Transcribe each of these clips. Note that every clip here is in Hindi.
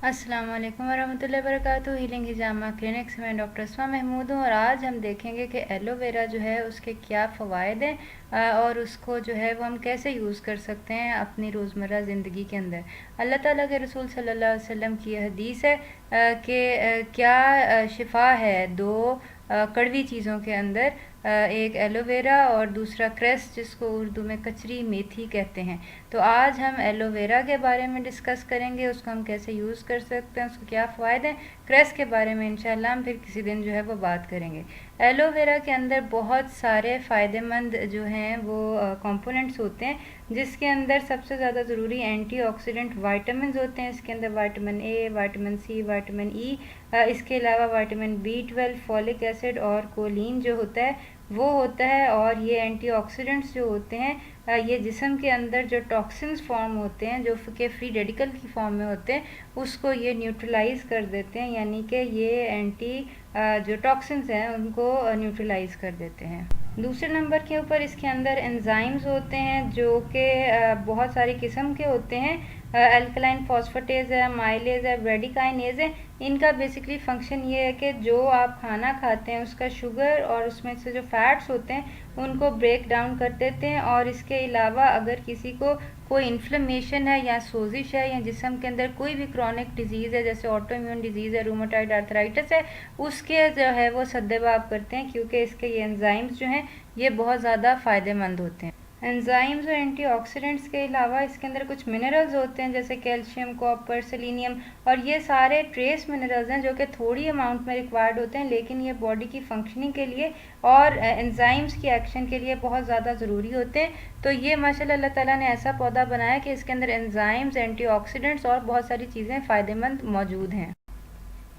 अस्सलाम वालेकुम वरहमतुल्लाहि वबरकातुहू। हीलिंग हिजामा क्लिनिक से मैं डॉक्टर अस्मा महमूद हूँ और आज हम देखेंगे कि एलोवेरा जो है उसके क्या फ़वाइद हैं और उसको जो है वो हम कैसे यूज़ कर सकते हैं अपनी रोज़मर्रा ज़िंदगी के अंदर। अल्लाह ताला के रसूल सल्लल्लाहु अलैहि वसल्लम की यह हदीस है कि क्या शिफा है दो कड़वी चीज़ों के अंदर, एक एलोवेरा और दूसरा क्रेस जिसको उर्दू में कचरी मेथी कहते हैं। तो आज हम एलोवेरा के बारे में डिस्कस करेंगे, उसको हम कैसे यूज़ कर सकते हैं, उसके क्या फ़ायदे हैं। क्रेस के बारे में इंशाल्लाह हम फिर किसी दिन जो है वो बात करेंगे। एलोवेरा के अंदर बहुत सारे फ़ायदेमंद जो हैं वो कंपोनेंट्स होते हैं, जिसके अंदर सबसे ज़्यादा ज़रूरी एंटीऑक्सीडेंट विटामिन होते हैं। इसके अंदर vitamin A, vitamin C, vitamin E, इसके अलावा विटामिन B12, फॉलिक एसिड और कोलिन जो होता है वो होता है। और ये एंटीऑक्सीडेंट्स जो होते हैं ये जिस्म के अंदर जो टॉक्सिन्स फॉर्म होते हैं जो कि फ्री रेडिकल की फॉर्म में होते हैं उसको ये न्यूट्रलाइज कर देते हैं, यानी कि ये एंटी जो टॉक्सिन्स हैं उनको न्यूट्रलाइज कर देते हैं। दूसरे नंबर के ऊपर इसके अंदर एंजाइम्स होते हैं जो कि बहुत सारी किस्म के होते हैं। अल्कलाइन फॉस्फेटेज है, माइलेज है, ब्रेडिकाइनेज है। इनका बेसिकली फंक्शन ये है कि जो आप खाना खाते हैं उसका शुगर और उसमें से जो फैट्स होते हैं उनको ब्रेक डाउन कर देते हैं। और इसके अलावा अगर किसी को कोई इन्फ्लेमेशन है या सोजिश है या जिस्म के अंदर कोई भी क्रॉनिक डिजीज़ है जैसे ऑटो इम्यून डिजीज़ है, रूमेटॉइड आर्थराइटिस है, उसके जो है वो सद्देबाब करते हैं, क्योंकि इसके ये एंजाइम्स जो हैं ये बहुत ज़्यादा फ़ायदेमंद होते हैं। एंजाइम्स और एंटीऑक्सीडेंट्स के अलावा इसके अंदर कुछ मिनरल्स होते हैं जैसे कैल्शियम, कॉपर, सेलेनियम, और ये सारे ट्रेस मिनरल्स हैं जो कि थोड़ी अमाउंट में रिक्वायर्ड होते हैं, लेकिन ये बॉडी की फंक्शनिंग के लिए और एंजाइम्स की एक्शन के लिए बहुत ज़्यादा ज़रूरी होते हैं। तो ये माशाल्लाह अल्लाह ताला ने ऐसा पौधा बनाया कि इसके अंदर एंजाइम्स, एंटीऑक्सीडेंट्स और बहुत सारी चीज़ें फ़ायदेमंद मौजूद हैं।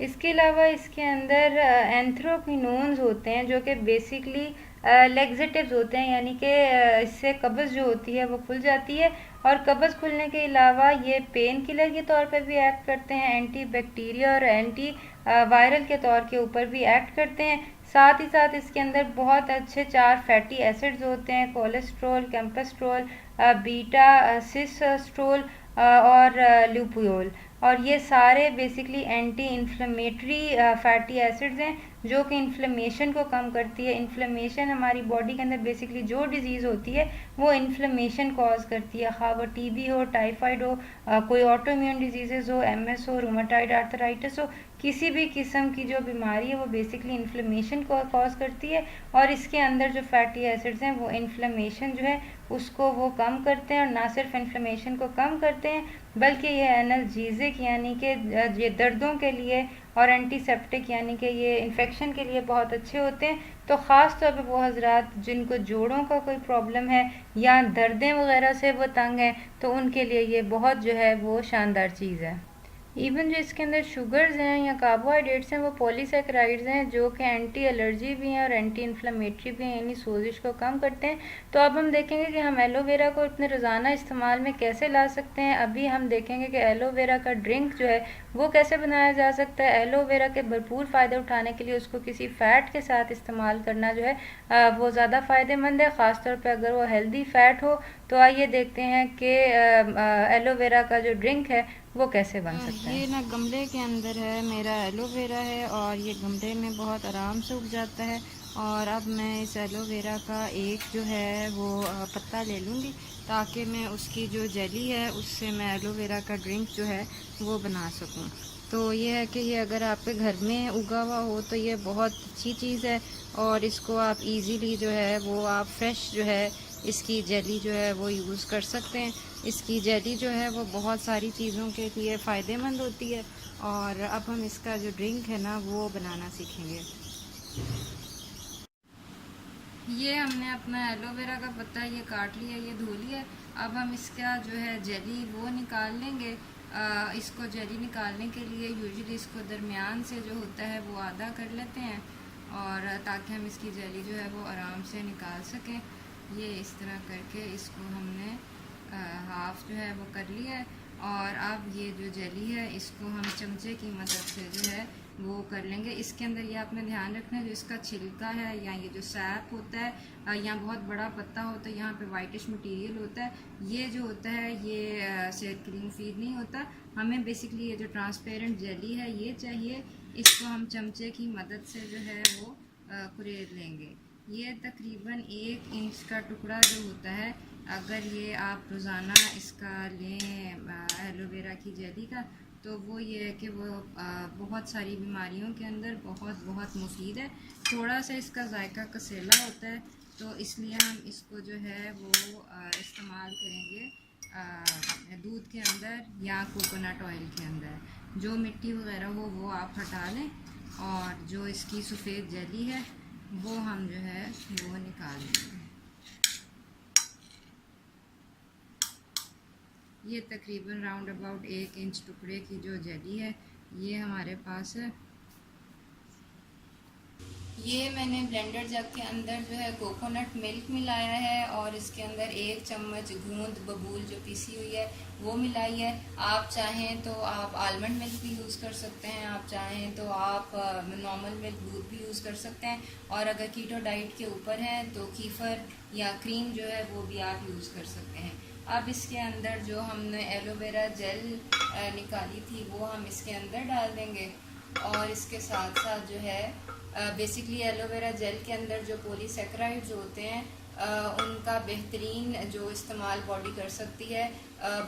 इसके अलावा इसके अंदर एंथ्रोक्विनोन्स होते हैं जो कि बेसिकली लेग्जेटिव्स होते हैं, यानी कि इससे कब्ज़ जो होती है वो खुल जाती है। और कब्ज़ खुलने के अलावा ये पेन किलर के तौर पर भी एक्ट करते हैं, एंटी बैक्टीरिया और एंटी वायरल के तौर के ऊपर भी एक्ट करते हैं। साथ ही साथ इसके अंदर बहुत अच्छे 4 फैटी एसिड्स होते हैं, कोलेस्ट्रॉल, कैम्पस्ट्रोल, बीटा सिस्ट्रोल और ल्यूपुयोल। और ये सारे basically anti inflammatory fatty acids हैं जो कि इन्फ्लेमेशन को कम करती है। इन्फ्लेमेशन हमारी बॉडी के अंदर बेसिकली जो डिजीज़ होती है वो इन्फ्लेमेशन कॉज करती है, खा वो टीबी हो, टाइफाइड हो, कोई ऑटो इम्यून डिजीज़ हो, MS हो, रूमेटॉइड आर्थराइटिस हो, किसी भी किस्म की जो बीमारी है वो बेसिकली इन्फ्लेमेशन को कॉज करती है। और इसके अंदर जो फैटी एसिड्स हैं वो इन्फ्लेमेशन जो है उसको वो कम करते हैं, और ना सिर्फ इन्फ्लेमेशन को कम करते हैं बल्कि ये एनाल्जीजिक यानी कि ये दर्दों के लिए और एंटीसेप्टिक यानी कि ये इन्फेक्शन के लिए बहुत अच्छे होते हैं। तो ख़ास तौर पे वो हजरात जिनको जोड़ों का कोई प्रॉब्लम है या दर्दें वगैरह से वो तंग हैं तो उनके लिए ये बहुत जो है वो शानदार चीज़ है। इवन जो इसके अंदर शुगर्स हैं या कार्बोहाइड्रेट्स हैं वो पॉलीसैकेराइड्स हैं जो कि एंटी एलर्जी भी हैं और एंटी इन्फ्लेमेटरी भी हैं, यानी सोजिश को कम करते हैं। तो अब हम देखेंगे कि हम एलोवेरा को अपने रोज़ाना इस्तेमाल में कैसे ला सकते हैं। अभी हम देखेंगे कि एलोवेरा का ड्रिंक जो है वो कैसे बनाया जा सकता है। एलोवेरा के भरपूर फ़ायदे उठाने के लिए उसको किसी फ़ैट के साथ इस्तेमाल करना जो है वो ज़्यादा फ़ायदेमंद है, ख़ासतौर पर अगर वो हेल्दी फ़ैट हो। तो आइए देखते हैं कि एलोवेरा का जो ड्रिंक है वो कैसे बन सकता है। ये ना गमले के अंदर है मेरा एलोवेरा है और ये गमले में बहुत आराम से उग जाता है। और अब मैं इस एलोवेरा का एक जो है वो पत्ता ले लूँगी ताकि मैं उसकी जो जेली है उससे मैं एलोवेरा का ड्रिंक जो है वो बना सकूँ। तो ये है कि ये अगर आपके घर में उगा हुआ हो तो ये बहुत अच्छी चीज़ है और इसको आप इजीली जो है वो आप फ्रेश जो है इसकी जेली जो है वो यूज़ कर सकते हैं। इसकी जेली जो है वो बहुत सारी चीज़ों के लिए फ़ायदेमंद होती है। और अब हम इसका जो ड्रिंक है ना वो बनाना सीखेंगे। ये हमने अपना एलोवेरा का पत्ता ये काट लिया, ये धो लिया। अब हम इसका जो है जेली वो निकाल लेंगे। इसको जेली निकालने के लिए यूजुअली इसको दरमियान से जो होता है वो आधा कर लेते हैं और ताकि हम इसकी जेली जो है वो आराम से निकाल सकें। ये इस तरह करके इसको हमने हाफ जो है वो कर लिया है। और अब ये जो जेली है इसको हम चमचे की मदद से जो है वो कर लेंगे। इसके अंदर ये आपने ध्यान रखना है, जो इसका छिलका है या ये जो सैप होता है, यहाँ बहुत बड़ा पत्ता होता है, यहाँ पे वाइटिश मटेरियल होता है, ये जो होता है ये सेहत के लिए मुफीद नहीं होता। हमें बेसिकली ये जो ट्रांसपेरेंट जेली है ये चाहिए। इसको हम चमचे की मदद से जो है वो कुरेद लेंगे। ये तकरीबन 1 इंच का टुकड़ा जो होता है, अगर ये आप रोज़ाना इसका लें एलोवेरा की जेली का, तो वो ये है कि वो बहुत सारी बीमारियों के अंदर बहुत मुफीद है। थोड़ा सा इसका जायका कसेला होता है, तो इसलिए हम इसको जो है वो इस्तेमाल करेंगे दूध के अंदर या कोकोनट ऑयल के अंदर। जो मिट्टी वगैरह हो वो आप हटा लें, और जो इसकी सफ़ेद जेली है वो हम जो है वो निकाल लेंगे। ये तकरीबन राउंड अबाउट 1 इंच टुकड़े की जो जेली है ये हमारे पास है। ये मैंने ब्लेंडर जग के अंदर जो है कोकोनट मिल्क मिलाया है, और इसके अंदर 1 चम्मच गूंद बबूल जो पीसी हुई है वो मिलाई है। आप चाहें तो आप आलमंड मिल्क भी यूज़ कर सकते हैं, आप चाहें तो आप नॉर्मल मिल्क दूध भी यूज़ कर सकते हैं, और अगर कीटो डाइट के ऊपर हैं तो कीफर या क्रीम जो है वो भी आप यूज़ कर सकते हैं। अब इसके अंदर जो हमने एलोवेरा जेल निकाली थी वो हम इसके अंदर डाल देंगे, और इसके साथ साथ जो है बेसिकली एलोवेरा जेल के अंदर जो पॉलीसैकेराइड्स होते हैं उनका बेहतरीन जो इस्तेमाल बॉडी कर सकती है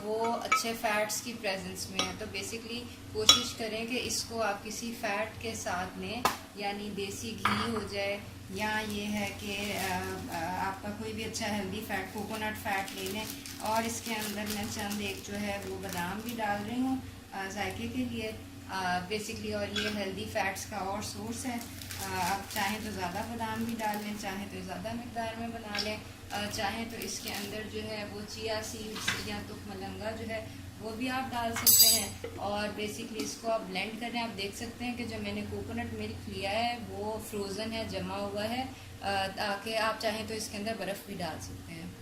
वो अच्छे फ़ैट्स की प्रेजेंस में है। तो बेसिकली कोशिश करें कि इसको आप किसी फ़ैट के साथ लें, यानी देसी घी हो जाए, या ये है कि आपका कोई भी अच्छा हेल्दी फ़ैट कोकोनट फ़ैट ले लें। और इसके अंदर मैं चंद एक जो है वो बादाम भी डाल रही हूँ जायके के लिए बेसिकली, और ये हेल्दी फ़ैट्स का और सोर्स है। आप चाहें तो ज़्यादा बादाम भी डाल लें, चाहें तो ज़्यादा मकदार में बना लें, चाहें तो इसके अंदर जो है वो चिया सीड्स या तुख मलंगा जो है वो भी आप डाल सकते हैं। और बेसिकली इसको आप ब्लेंड करें। आप देख सकते हैं कि जो मैंने कोकोनट मिल्क लिया है वो फ्रोज़न है, जमा हुआ है, ताकि आप चाहें तो इसके अंदर बर्फ़ भी डाल सकते हैं।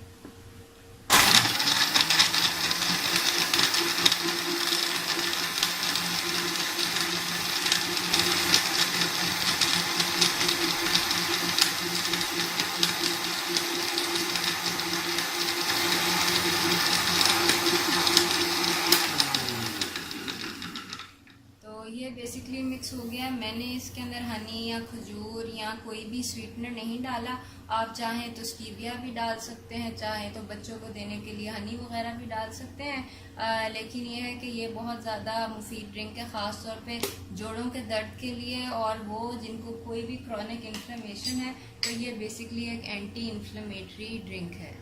ये बेसिकली मिक्स हो गया। मैंने इसके अंदर हनी या खजूर या कोई भी स्वीटनर नहीं डाला। आप चाहें तो स्टीविया भी डाल सकते हैं, चाहें तो बच्चों को देने के लिए हनी वगैरह भी डाल सकते हैं। लेकिन ये है कि ये बहुत ज़्यादा मुफीद ड्रिंक है, ख़ास तौर पे जोड़ों के दर्द के लिए, और वो जिनको कोई भी क्रॉनिक इन्फ्लेमेशन है, तो ये बेसिकली एक एंटी इन्फ्लेमेटरी ड्रिंक है।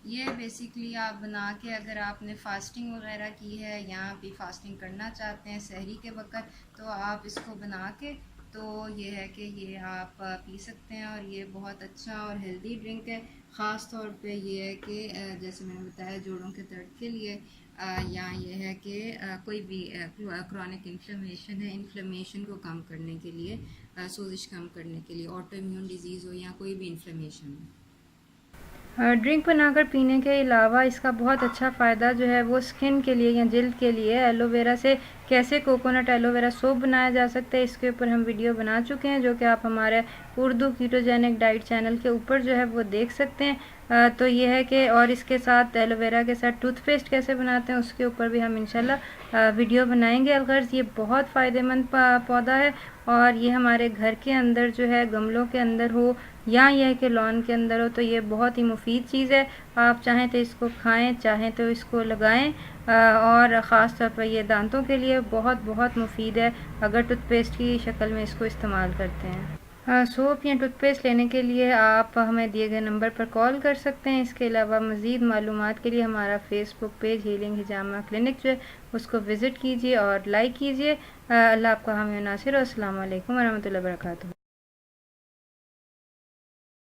ये बेसिकली आप बना के अगर आपने फ़ास्टिंग वगैरह की है या भी फ़ास्टिंग करना चाहते हैं सहरी के वक़्त, तो आप इसको बना के तो ये है कि ये आप पी सकते हैं, और ये बहुत अच्छा और हेल्दी ड्रिंक है। ख़ास तौर पे ये है कि जैसे मैंने बताया जोड़ों के दर्द के लिए, या ये है कि कोई भी क्रॉनिक इन्फ्लेमेशन है, इन्फ्लेमेशन को कम करने के लिए, सोजिश कम करने के लिए, ऑटो इम्यून डिजीज़ हो या कोई भी इन्फ्लेमेशन हो। ड्रिंक बनाकर पीने के अलावा इसका बहुत अच्छा फ़ायदा जो है वो स्किन के लिए या जिल्द के लिए। एलोवेरा से कैसे कोकोनट एलोवेरा सोप बनाया जा सकता है इसके ऊपर हम वीडियो बना चुके हैं, जो कि आप हमारे उर्दू कीटोजेनिक डाइट चैनल के ऊपर जो है वो देख सकते हैं। तो ये है कि और इसके साथ एलोवेरा के साथ टूथपेस्ट कैसे बनाते हैं उसके ऊपर भी हम इंशाल्लाह वीडियो बनाएंगे। अलगर्ज़ ये बहुत फ़ायदेमंद पौधा है, और ये हमारे घर के अंदर जो है गमलों के अंदर हो या यह कि लॉन के अंदर हो, तो ये बहुत ही मुफीद चीज़ है। आप चाहें तो इसको खाएं, चाहें तो इसको लगाएं, और ख़ास तौर पर ये दांतों के लिए बहुत मुफीद है अगर टूथपेस्ट की शक्ल में इसको इस्तेमाल करते हैं। सोप या टूथपेस्ट लेने के लिए आप हमें दिए गए नंबर पर कॉल कर सकते हैं। इसके अलावा मज़ीद मालूमात के लिए हमारा फेसबुक पेज हीलिंग हिजामा क्लिनिक जो है उसको विज़िट कीजिए और लाइक कीजिए। अल्लाह आपका हामी नासिर। अस्सलाम वालेकुम वरहमतुल्लाहि वबरकातुहू।